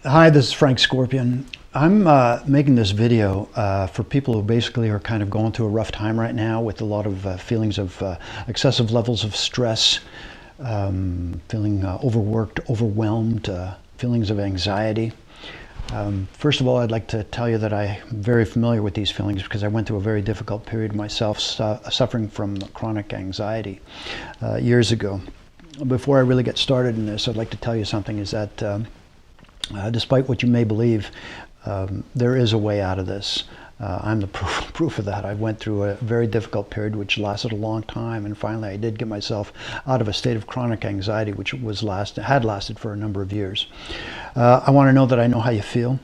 Hi, this is Frank Scorpion. I'm making this video for people who basically are kind of going through a rough time right now with a lot of feelings of excessive levels of stress, feeling overworked, overwhelmed, feelings of anxiety. First of all, I'd like to tell you that I'm very familiar with these feelings because I went through a very difficult period myself, suffering from chronic anxiety years ago. Before I really get started in this, I'd like to tell you something is that despite what you may believe, there is a way out of this. I'm the proof of that. I went through a very difficult period which lasted a long time, and finally I did get myself out of a state of chronic anxiety which had lasted for a number of years. I want to know that I know how you feel.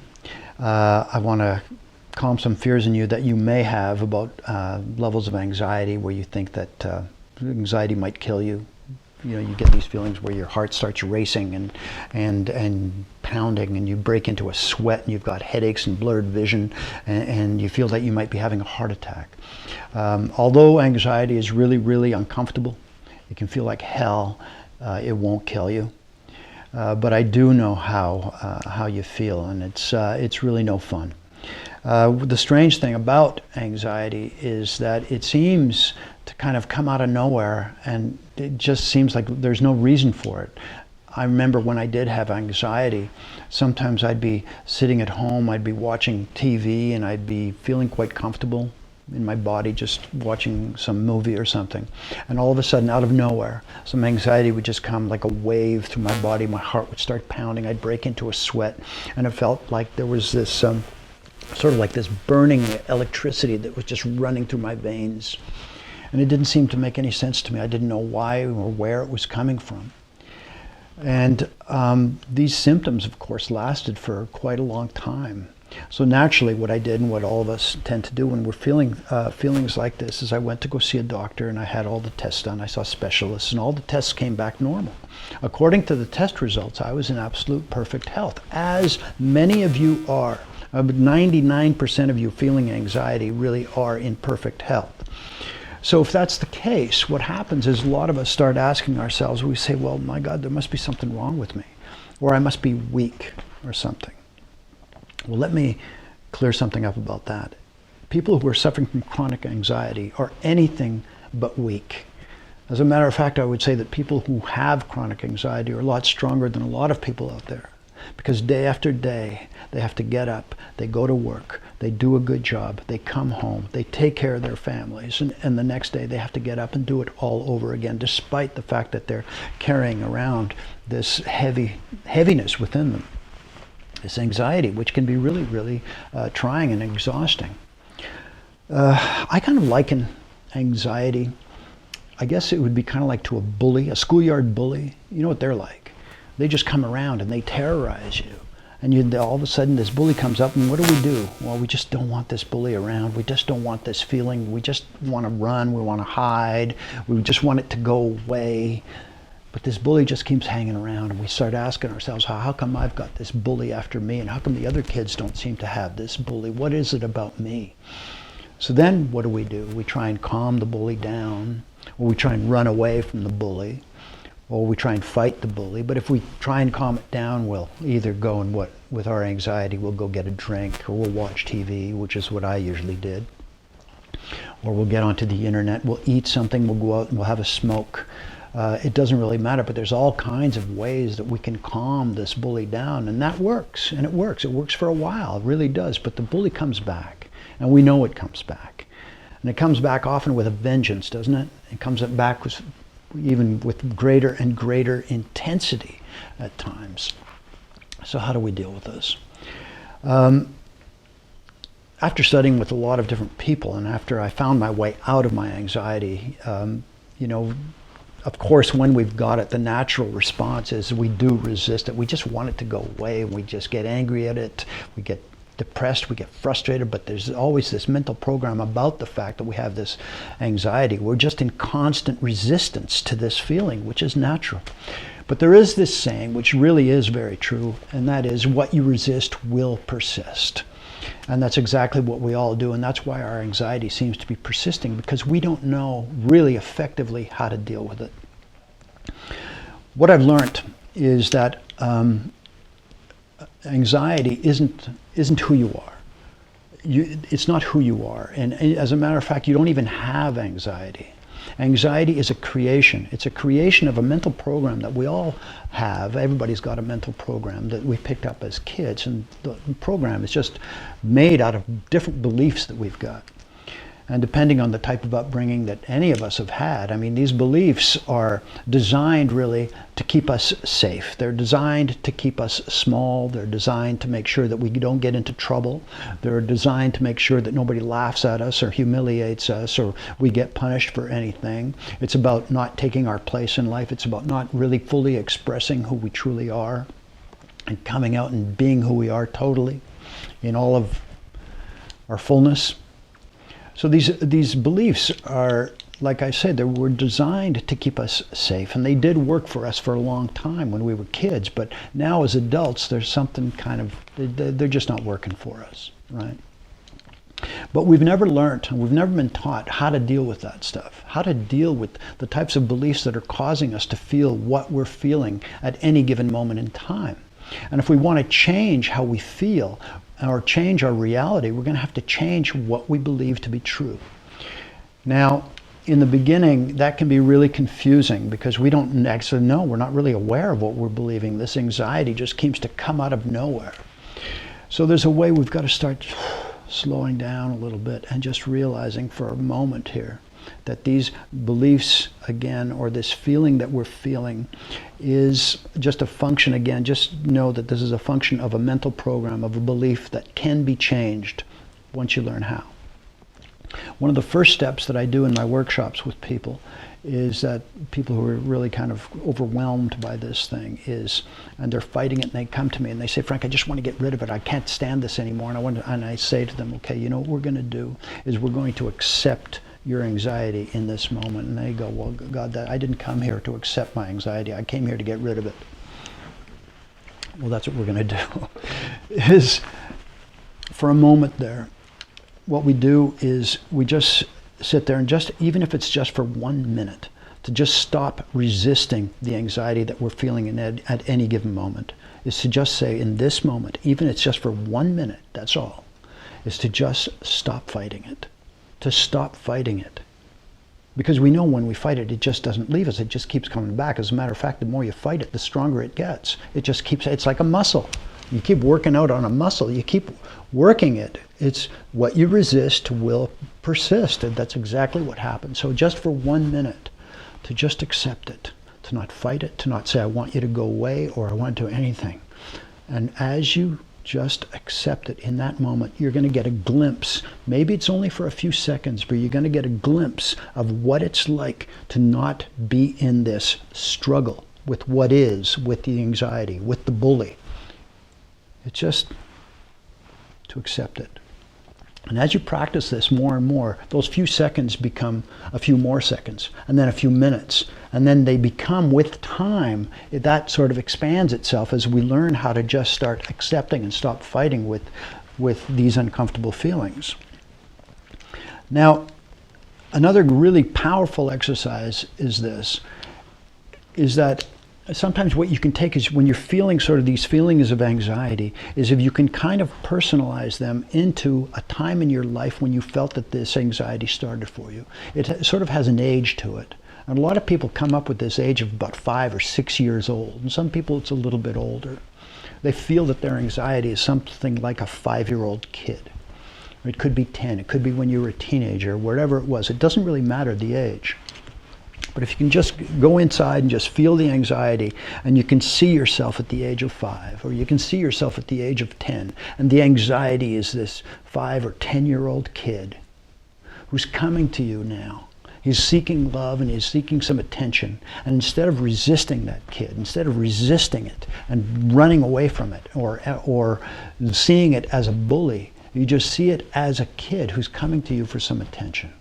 I want to calm some fears in you that you may have about levels of anxiety where you think that anxiety might kill you. You know, you get these feelings where your heart starts racing and pounding, and you break into a sweat, and you've got headaches and blurred vision, and you feel that you might be having a heart attack. Although anxiety is really, really uncomfortable, it can feel like hell, it won't kill you. But I do know how you feel, and it's really no fun. The strange thing about anxiety is that it seems to kind of come out of nowhere, and it just seems like there's no reason for it. I remember when I did have anxiety, sometimes I'd be sitting at home, I'd be watching TV, and I'd be feeling quite comfortable in my body just watching some movie or something. And all of a sudden, out of nowhere, some anxiety would just come like a wave through my body. My heart would start pounding. I'd break into a sweat, and it felt like there was this sort of like this burning electricity that was just running through my veins. And it didn't seem to make any sense to me. I didn't know why or where it was coming from. And these symptoms, of course, lasted for quite a long time. So naturally, what I did, and what all of us tend to do when we're feeling feelings like this, is I went to go see a doctor, and I had all the tests done. I saw specialists, and all the tests came back normal. According to the test results, I was in absolute perfect health, as many of you are. 99% of you feeling anxiety really are in perfect health. So if that's the case, what happens is a lot of us start asking ourselves, we say, well, my God, there must be something wrong with me, or I must be weak or something. Well, let me clear something up about that. People who are suffering from chronic anxiety are anything but weak. As a matter of fact, I would say that people who have chronic anxiety are a lot stronger than a lot of people out there. Because day after day, they have to get up, they go to work, they do a good job, they come home, they take care of their families, and the next day they have to get up and do it all over again, despite the fact that they're carrying around this heaviness within them, this anxiety, which can be really, really trying and exhausting. I kind of liken anxiety, I guess it would be kind of like to a bully, a schoolyard bully. You know what they're like. They just come around and they terrorize you. And all of a sudden this bully comes up, and what do? Well, we just don't want this bully around. We just don't want this feeling. We just want to run. We want to hide. We just want it to go away. But this bully just keeps hanging around, and we start asking ourselves, how come I've got this bully after me, and how come the other kids don't seem to have this bully? What is it about me? So then what do? We try and calm the bully down, or we try and run away from the bully, or we try and fight the bully. But if we try and calm it down, we'll either go and with our anxiety, we'll go get a drink, or we'll watch TV, which is what I usually did. Or we'll get onto the internet, we'll eat something, we'll go out and we'll have a smoke. It doesn't really matter, but there's all kinds of ways that we can calm this bully down, and that works, and it works. It works for a while, it really does, but the bully comes back, and we know it comes back. And it comes back often with a vengeance, doesn't it? It comes back even with greater and greater intensity at times. So how do we deal with this? After studying with a lot of different people, and after I found my way out of my anxiety, you know, of course, when we've got it, the natural response is we do resist it. We just want it to go away. We just get angry at it. We get depressed, we get frustrated, but there's always this mental program about the fact that we have this anxiety. We're just in constant resistance to this feeling, which is natural. But there is this saying, which really is very true, and that is, what you resist will persist. And that's exactly what we all do, and that's why our anxiety seems to be persisting, because we don't know really effectively how to deal with it. What I've learned is that anxiety isn't who you are. It's not who you are. And as a matter of fact, you don't even have anxiety. Anxiety is a creation. It's a creation of a mental program that we all have. Everybody's got a mental program that we picked up as kids, and the program is just made out of different beliefs that we've got. And depending on the type of upbringing that any of us have had, I mean, these beliefs are designed really to keep us safe. They're designed to keep us small. They're designed to make sure that we don't get into trouble. They're designed to make sure that nobody laughs at us or humiliates us or we get punished for anything. It's about not taking our place in life. It's about not really fully expressing who we truly are and coming out and being who we are totally in all of our fullness. So these beliefs are, like I said, they were designed to keep us safe, and they did work for us for a long time when we were kids, but now as adults there's something kind of, they're just not working for us, right? But we've never learned, we've never been taught how to deal with that stuff, how to deal with the types of beliefs that are causing us to feel what we're feeling at any given moment in time. And if we want to change how we feel, or change our reality, we're going to have to change what we believe to be true. Now, in the beginning, that can be really confusing because we don't actually know, we're not really aware of what we're believing. This anxiety just seems to come out of nowhere. So there's a way we've got to start slowing down a little bit and just realizing for a moment here that these beliefs, again, or this feeling that we're feeling is just a function, again, just know that this is a function of a mental program, of a belief that can be changed once you learn how. One of the first steps that I do in my workshops with people is that people who are really kind of overwhelmed by this thing and they're fighting it, and they come to me and they say, Frank, I just want to get rid of it. I can't stand this anymore. And I say to them, okay, you know what we're going to do is we're going to accept your anxiety in this moment. And they go, well, God, I didn't come here to accept my anxiety. I came here to get rid of it. Well, that's what we're going to do. Is for a moment there, what we do is we just sit there and just, even if it's just for 1 minute, to just stop resisting the anxiety that we're feeling at any given moment, is to just say in this moment, even if it's just for 1 minute, that's all, is to just stop fighting it. To stop fighting it. Because we know when we fight it, it just doesn't leave us. It just keeps coming back. As a matter of fact, the more you fight it, the stronger it gets. It just keeps, it's like a muscle. You keep working out on a muscle. You keep working it. It's what you resist will persist. And that's exactly what happens. So just for 1 minute, to just accept it, to not fight it, to not say, I want you to go away or I want to do anything. And as you just accept it in that moment, you're going to get a glimpse. Maybe it's only for a few seconds, but you're going to get a glimpse of what it's like to not be in this struggle with what is, with the anxiety, with the bully. It's just to accept it. And as you practice this more and more, those few seconds become a few more seconds, and then a few minutes. And then they become, with time, that sort of expands itself as we learn how to just start accepting and stop fighting with these uncomfortable feelings. Now, another really powerful exercise is this, is that sometimes what you can take is when you're feeling sort of these feelings of anxiety, is if you can kind of personalize them into a time in your life when you felt that this anxiety started for you. It sort of has an age to it. And a lot of people come up with this age of about 5 or 6 years old. And some people it's a little bit older. They feel that their anxiety is something like a 5-year-old kid. It could be 10. It could be when you were a teenager, wherever it was. It doesn't really matter the age. But if you can just go inside and just feel the anxiety, and you can see yourself at the age of 5, or you can see yourself at the age of 10, and the anxiety is this 5 or 10-year-old kid who's coming to you now. He's seeking love and he's seeking some attention. And instead of resisting that kid, instead of resisting it and running away from it, or seeing it as a bully, you just see it as a kid who's coming to you for some attention.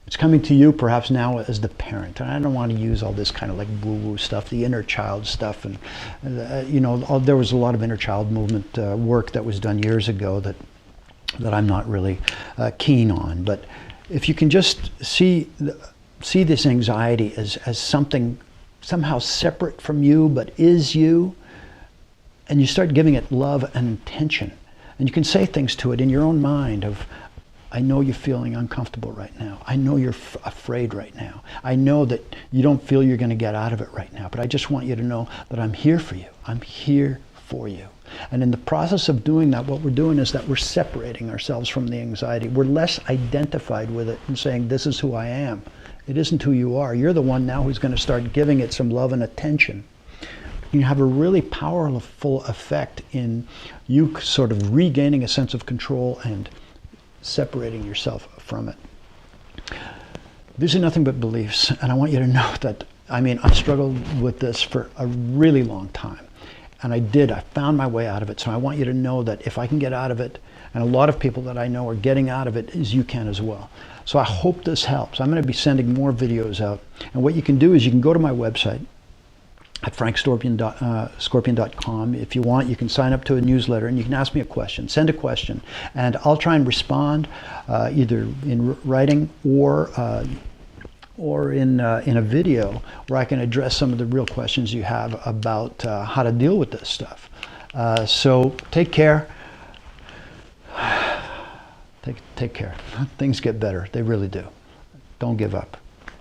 It's coming to you perhaps now as the parent. And I don't want to use all this kind of like woo-woo stuff, the inner child stuff. And, there was a lot of inner child movement work that was done years ago that I'm not really keen on. But if you can just see this anxiety as something somehow separate from you, but is you, and you start giving it love and intention. And you can say things to it in your own mind of, I know you're feeling uncomfortable right now. I know you're afraid right now. I know that you don't feel you're going to get out of it right now, but I just want you to know that I'm here for you. I'm here for you. And in the process of doing that, what we're doing is that we're separating ourselves from the anxiety. We're less identified with it and saying, this is who I am. It isn't who you are. You're the one now who's going to start giving it some love and attention. You have a really powerful effect in you sort of regaining a sense of control and separating yourself from it. These are nothing but beliefs, and I want you to know that, I struggled with this for a really long time. And I found my way out of it. So I want you to know that if I can get out of it, and a lot of people that I know are getting out of it, as you can as well. So I hope this helps. I'm going to be sending more videos out. And what you can do is you can go to my website at frankscorpion.com. If you want, you can sign up to a newsletter and you can ask me a question. Send a question. And I'll try and respond either in writing or in a video where I can address some of the real questions you have about how to deal with this stuff. So take care. Take care. Things get better. They really do. Don't give up.